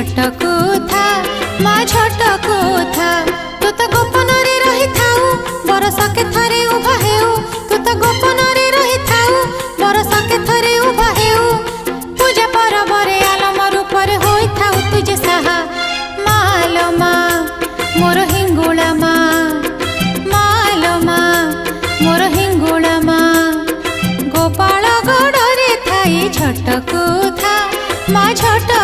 झटकू था माँ झटकू था। तू तो गोपन रे रही थाऊ बरस के थरे उभा हेऊ। तू तो गोपन रे रही थाऊ बरस के थरे उभा हेऊ। पूजा परब रे आलम रूप रे होई थाऊ तुझे साहा। मालो माँ मोर हिंगुला माँ, मालो माँ मोर हिंगुला माँ। गोपाल गड़ रे थाई झटकू था माँ झटकू